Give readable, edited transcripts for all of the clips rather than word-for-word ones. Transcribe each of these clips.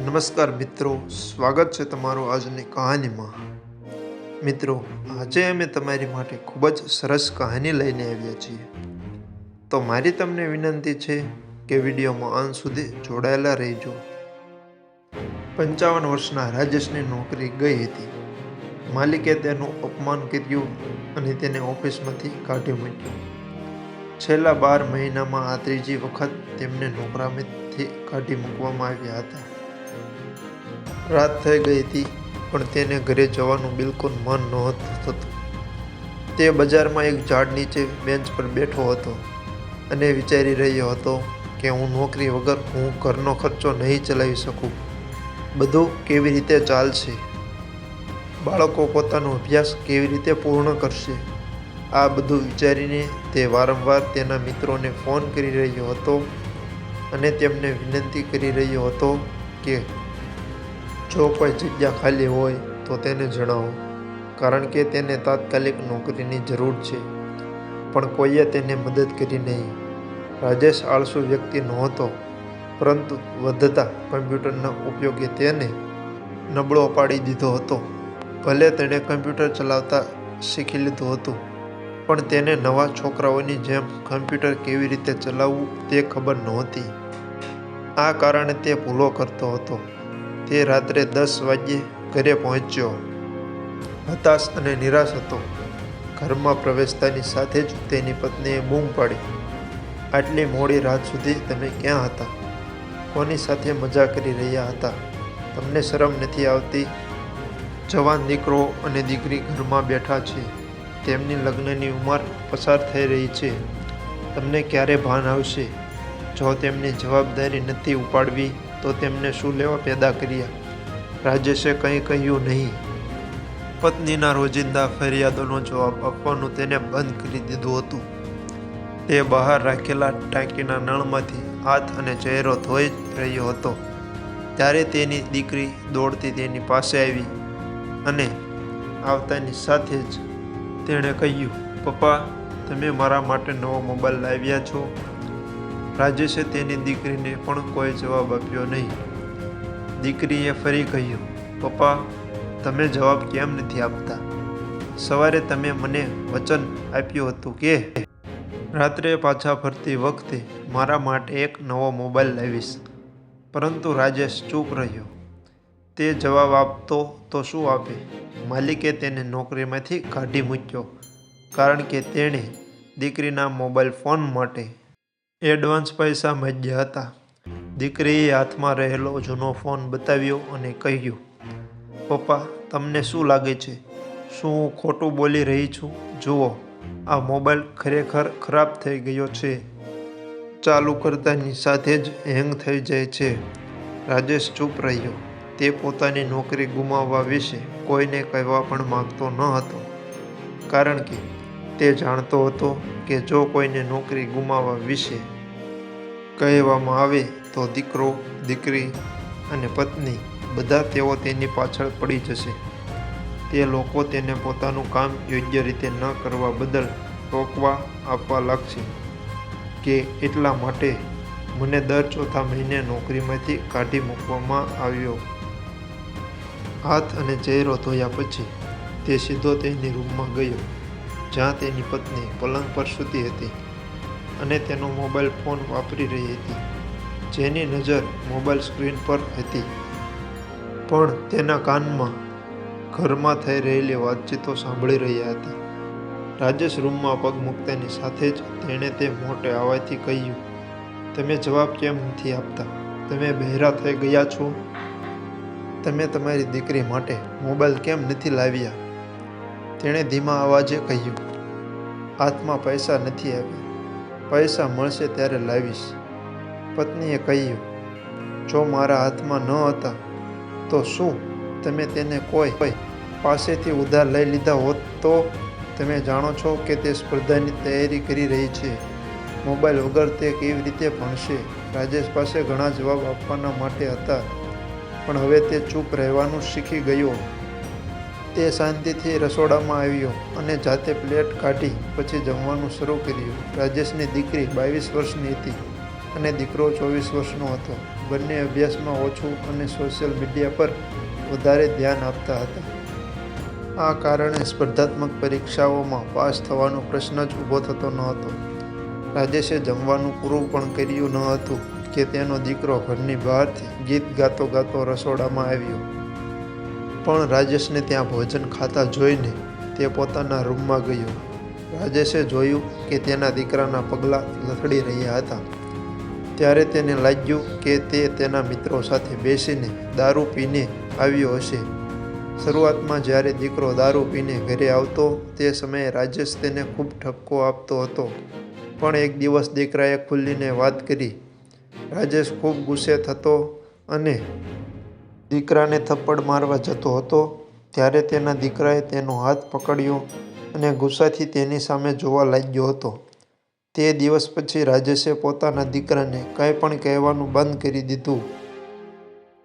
નમસ્કાર મિત્રો, સ્વાગત છે તમારું આજની કહાનીમાં. મિત્રો, આજે અમે તમારી માટે ખૂબ જ સરસ કહાની લઈને આવ્યા છીએ. તો મારી તમને વિનંતી છે કે વિડીયોમાં અંત સુધી જોડાયેલા રહેજો. 55 વર્ષના રાજેશની નોકરી ગઈ હતી. માલિકે તેનું અપમાન કર્યું અને તેને ઓફિસમાંથી કાઢી મૂક્યો. છેલ્લા 12 મહિનામાં આ ત્રીજી વખત તેમને નોકરીમાંથી કાઢી મૂકવામાં આવ્યા હતા. રાત થઈ ગઈ હતી, પણ તેને ઘરે જવાનું બિલકુલ મન નહોતું થતું. તે બજારમાં એક ઝાડ નીચે બેન્ચ પર બેઠો હતો અને વિચારી રહ્યો હતો કે હું નોકરી વગર હું ઘરનો ખર્ચો નહીં ચલાવી શકું. બધું કેવી રીતે ચાલશે? બાળકો પોતાનો અભ્યાસ કેવી રીતે પૂર્ણ કરશે? આ બધું વિચારીને તે વારંવાર તેના મિત્રોને ફોન કરી રહ્યો હતો અને તેમને વિનંતી કરી રહ્યો હતો કે જો કોઈ જગ્યા ખાલી હોય તો તેને જણાવો, કારણ કે તેને તાત્કાલિક નોકરીની જરૂર છે. પણ કોઈએ તેને મદદ કરી નહીં. રાજેશ આળસુ વ્યક્તિ નહોતો, પરંતુ વધતા કમ્પ્યુટરના ઉપયોગે તેને નબળો પાડી દીધો હતો. ભલે તેણે કમ્પ્યુટર ચલાવતા શીખી લીધું હતું, પણ તેને નવા છોકરાઓની જેમ કમ્પ્યુટર કેવી રીતે ચલાવવું તે ખબર નહોતી. આ કારણે તે ભૂલો કરતો હતો. તે રાત્રે 10 વાગ્યે ઘરે પહોંચ્યો, હતાશ અને નિરાશ હતો. ઘરમાં પ્રવેશતાની સાથે જ તેની પત્નીએ બૂમ પાડી, આટલી મોડી રાત સુધી તમે ક્યાં હતા? કોની સાથે મજા કરી રહ્યા હતા? તમને શરમ નથી આવતી? જવાન દીકરો અને દીકરી ઘરમાં બેઠા છે. તેમની લગ્નની ઉંમર પસાર થઈ રહી છે. તમને ક્યારે ભાન આવશે? જો તેમની જવાબદારી નથી ઉપાડવી તો તેમને શું લેવા પેદા કર્યા? રાજેશે કંઈ કહ્યું નહીં. પત્નીના રોજિંદા ફરિયાદોનો જવાબ આપવાનું તેને બંધ કરી દીધું હતું. તે બહાર રાખેલા ટાંકીના નળમાંથી હાથ અને ચહેરો ધોઈ રહ્યો હતો ત્યારે તેની દીકરી દોડતી તેની પાસે આવી અને આવતાની સાથે જ તેણે કહ્યું, પપ્પા, તમે મારા માટે નવો મોબાઈલ લાવ્યા છો? રાજેશે તેની દીકરીને પણ કોઈ જવાબ આપ્યો નહીં. દીકરીએ ફરી કહ્યું, પપ્પા, તમે જવાબ કેમ નથી આપતા? સવારે તમે મને વચન આપ્યું હતું કે રાત્રે પાછા ફરતી વખતે મારા માટે એક નવો મોબાઈલ લાવીશ. પરંતુ રાજેશ ચૂપ રહ્યો. તે જવાબ આપતો તો શું આપે? માલિકે તેને નોકરીમાંથી કાઢી મૂક્યો કારણ કે તેણે દીકરીના મોબાઈલ ફોન માટે એડવાન્સ પૈસા માંગ્યા હતા. દીકરીએ હાથમાં રહેલો જૂનો ફોન બતાવ્યો અને કહ્યું, પપ્પા, તમને શું લાગે છે? શું હું ખોટું બોલી રહી છું? જુઓ, આ મોબાઈલ ખરેખર ખરાબ થઈ ગયો છે. ચાલુ કરતાની સાથે જ હેંગ થઈ જાય છે. રાજેશ ચૂપ રહ્યો. તે પોતાની નોકરી ગુમાવવા વિશે કોઈને કહેવા પણ માંગતો ન હતો, કારણ કે તે જાણતો હતો કે જો કોઈને નોકરી ગુમાવવા વિશે કહેવામાં આવે તો દીકરો, દીકરી અને પત્ની બધા તેઓ તેની પાછળ પડી જશે. તે લોકો તેને પોતાનું કામ યોગ્ય રીતે ન કરવા બદલ ટોકવા આપવા લાગશે કે એટલા માટે મને દર ચોથા મહિને નોકરીમાંથી કાઢી મૂકવામાં આવ્યો. હાથ અને ચહેરો ધોયા પછી તે સીધો તેની રૂમમાં ગયો, જ્યાં તેની પત્ની પલંગ પર સૂતી હતી અને તેનો મોબાઈલ ફોન વાપરી રહી હતી. જેની નજર મોબાઈલ સ્ક્રીન પર હતી, પણ તેના કાનમાં ઘરમાં થઈ રહેલી વાતચીતો સાંભળી રહ્યા હતા. રાજેશ રૂમમાં પગ મૂકતાની સાથે જ તેણે તે મોટે અવાજથી કહ્યું, તમે જવાબ કેમ નથી આપતા? તમે બહેરા થઈ ગયા છો? તમે તમારી દીકરી માટે મોબાઈલ કેમ નથી લાવ્યા? તેણે ધીમા અવાજે કહ્યું, હાથમાં પૈસા નથી આવ્યા. પૈસા મળશે ત્યારે લાવીશ. પત્નીએ કહ્યું, જો મારા હાથમાં ન હતા તો શું તમે તેને કોઈ પાસેથી ઉધાર લઈ લીધા હોત તો? તમે જાણો છો કે તે સ્પર્ધાની તૈયારી કરી રહી છે. મોબાઈલ વગર તે કેવી રીતે ભણશે? રાજેશ પાસે ઘણા જવાબ આપવાના માટે હતા, પણ હવે તે ચૂપ રહેવાનું શીખી ગયો. તે શાંતિથી રસોડામાં આવ્યો અને જાતે પ્લેટ કાઢી પછી જમવાનું શરૂ કર્યું. રાજેશની દીકરી 22 વર્ષની હતી અને દીકરો 24 વર્ષનો હતો. બંને અભ્યાસમાં ઓછું અને સોશિયલ મીડિયા પર વધારે ધ્યાન આપતા હતા. આ કારણે સ્પર્ધાત્મક પરીક્ષાઓમાં પાસ થવાનો પ્રશ્ન જ ઊભો થતો ન હતો. રાજેશે જમવાનું પૂરું પણ કર્યું ન હતું કે તેનો દીકરો ઘરની બહારથી ગીત ગાતો ગાતો રસોડામાં આવ્યો. પણ રાજેશને ત્યાં ભોજન ખાતા જોઈને તે પોતાના રૂમમાં ગયો. રાજેશે જોયું કે તેના દીકરાના પગલાં લથડી રહ્યા હતા. ત્યારે તેને લાગ્યું કે તે તેના મિત્રો સાથે બેસીને દારૂ પીને આવ્યો હશે. શરૂઆતમાં જ્યારે દીકરો દારૂ પીને ઘરે આવતો તે સમયે રાજેશ તેને ખૂબ ઠપકો આપતો હતો. પણ એક દિવસ દીકરાએ ખુલ્લીને વાત કરી. રાજેશ ખૂબ ગુસ્સે થતો અને દીકરાને થપ્પડ મારવા જતો હતો ત્યારે તેના દીકરાએ તેનો હાથ પકડ્યો અને ગુસ્સાથી તેની સામે જોવા લાગ્યો હતો. તે દિવસ પછી રાજેશે પોતાના દીકરાને કંઈ પણ કહેવાનું બંધ કરી દીધું.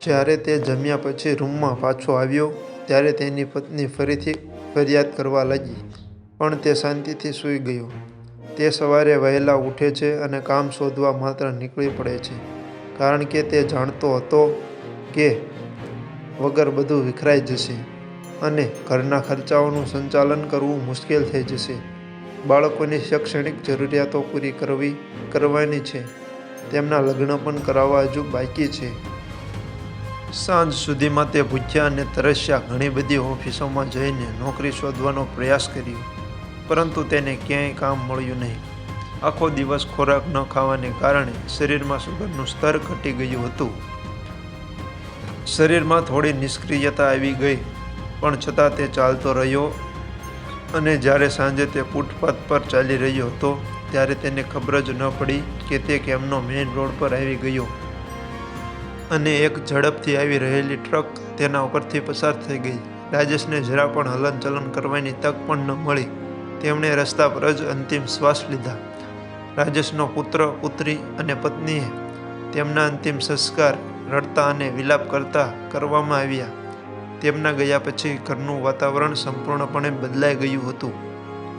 જ્યારે તે જમ્યા પછી રૂમમાં પાછો આવ્યો ત્યારે તેની પત્ની ફરીથી ફરિયાદ કરવા લાગી. પણ તે શાંતિથી સૂઈ ગયો. તે સવારે વહેલા ઉઠે છે અને કામ શોધવા માત્ર નીકળી પડે છે, કારણ કે તે જાણતો હતો કે વગર બધું વિખરાઈ જશે અને ઘરના ખર્ચાઓનું સંચાલન કરવું મુશ્કેલ થઈ જશે. બાળકોની શૈક્ષણિક જરૂરિયાતો પૂરી કરવાની છે. તેમના લગ્ન પણ કરાવવા હજુ બાકી છે. સાંજ સુધીમાં તે ભૂખ્યા અને તરસ્યા ઘણી બધી ઓફિસોમાં જઈને નોકરી શોધવાનો પ્રયાસ કર્યો, પરંતુ તેને ક્યાંય કામ મળ્યું નહીં. આખો દિવસ ખોરાક ન ખાવાને કારણે શરીરમાં સુગરનું સ્તર ઘટી ગયું હતું. શરીરમાં થોડી નિષ્ક્રિયતા આવી ગઈ, પણ છતાં તે ચાલતો રહ્યો અને જ્યારે સાંજે તે ફૂટપાથ પર ચાલી રહ્યો હતો ત્યારે તેને ખબર જ ન પડી કે તે કેમનો મેઇન રોડ પર આવી ગયો અને એક ઝડપથી આવી રહેલી ટ્રક તેના ઉપરથી પસાર થઈ ગઈ. રાજેશને જરા પણ હલનચલન કરવાની તક પણ ન મળી. તેમણે રસ્તા પર જ અંતિમ શ્વાસ લીધા. રાજેશનો પુત્ર, પુત્રી અને પત્નીએ તેમના અંતિમ સંસ્કાર રડતા અને વિલાપ કરતા કરવામાં આવ્યા. તેમના ગયા પછી ઘરનું વાતાવરણ સંપૂર્ણપણે બદલાઈ ગયું હતું.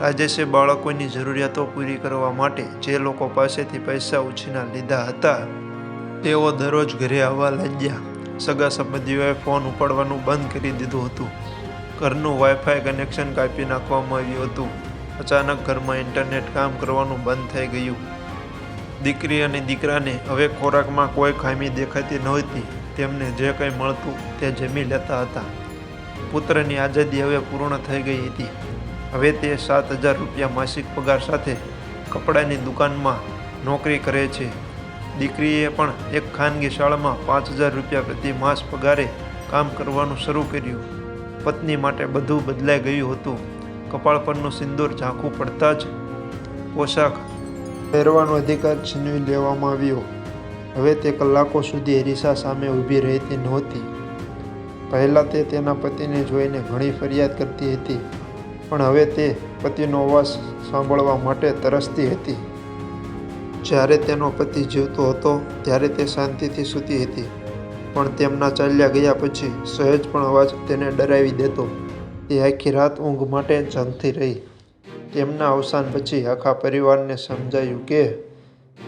રાજેશે બાળકોની જરૂરિયાતો પૂરી કરવા માટે જે લોકો પાસેથી પૈસા ઉછીના લીધા હતા તેઓ દરરોજ ઘરે આવવા લાગ્યા. સગા સંબંધીઓએ ફોન ઉપાડવાનું બંધ કરી દીધું હતું. ઘરનું વાઈફાઈ કનેક્શન કાપી નાખવામાં આવ્યું હતું. અચાનક ઘરમાં ઇન્ટરનેટ કામ કરવાનું બંધ થઈ ગયું. દીકરી અને દીકરાને હવે ખોરાકમાં કોઈ ખામી દેખાતી નહોતી. તેમને જે કંઈ મળતું તે જમી લેતા હતા. પુત્રની આઝાદી હવે પૂર્ણ થઈ ગઈ હતી. હવે તે 7,000 રૂપિયા માસિક પગાર સાથે કપડાની દુકાનમાં નોકરી કરે છે. દીકરીએ પણ એક ખાનગી શાળામાં 5,000 રૂપિયા પ્રતિ માસ પગારે કામ કરવાનું શરૂ કર્યું. પત્ની માટે બધું બદલાઈ ગયું હતું. કપાળ પરનું સિંદૂર ઝાંખું પડતા જ પોશાક પહેરવાનો અધિકાર છીનવી લેવામાં આવ્યો. હવે તે કલાકો સુધી અરીસા સામે ઊભી રહેતી નહોતી. પહેલાં તે તેના પતિને જોઈને ઘણી ફરિયાદ કરતી હતી, પણ હવે તે પતિનો અવાજ સાંભળવા માટે તરસતી હતી. જ્યારે તેનો પતિ જીવતો હતો ત્યારે તે શાંતિથી સૂતી હતી, પણ તેમના ચાલ્યા ગયા પછી સહેજ પણ અવાજ તેને ડરાવી દેતો. તે આખી રાત ઊંઘ માટે ઝંખતી રહી. તેમના અવસાન પછી આખા પરિવારને સમજાયું કે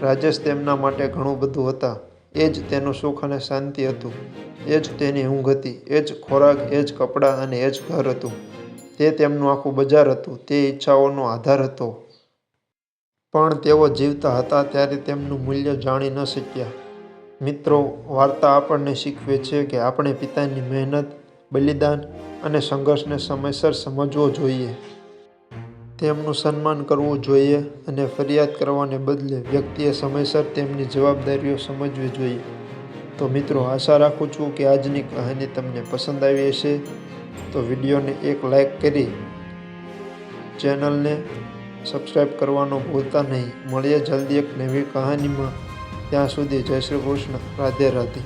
રાજેશ તેમના માટે ઘણું બધું હતા. એ જ તેનું સુખ અને શાંતિ હતું. એ જ તેની ઊંઘ હતી. એ જ ખોરાક, એ જ કપડાં અને એ જ ઘર હતું. તે તેમનું આખું બજાર હતું. તે ઈચ્છાઓનો આધાર હતો. પણ તેઓ જીવતા હતા ત્યારે તેમનું મૂલ્ય જાણી ન શક્યા. મિત્રો, વાર્તા આપણને શીખવે છે કે આપણે પિતાની મહેનત, બલિદાન અને સંઘર્ષને સમયસર સમજવો જોઈએ. તેમનું સન્માન કરવું જોઈએ અને ફરિયાદ કરવાને બદલે વ્યક્તિએ સમયસર તેમની જવાબદારીઓ સમજવી જોઈએ. તો મિત્રો, આશા રાખું છું કે આજની કહાની તમને પસંદ આવી હશે. તો વિડીયોને એક લાઈક કરી ચેનલને સબસ્ક્રાઈબ કરવાનું ભૂલતા નહીં. મળીએ જલ્દી એક નવી કહાનીમાં. ત્યાં સુધી જય શ્રી કૃષ્ણ. રાધે રાધે.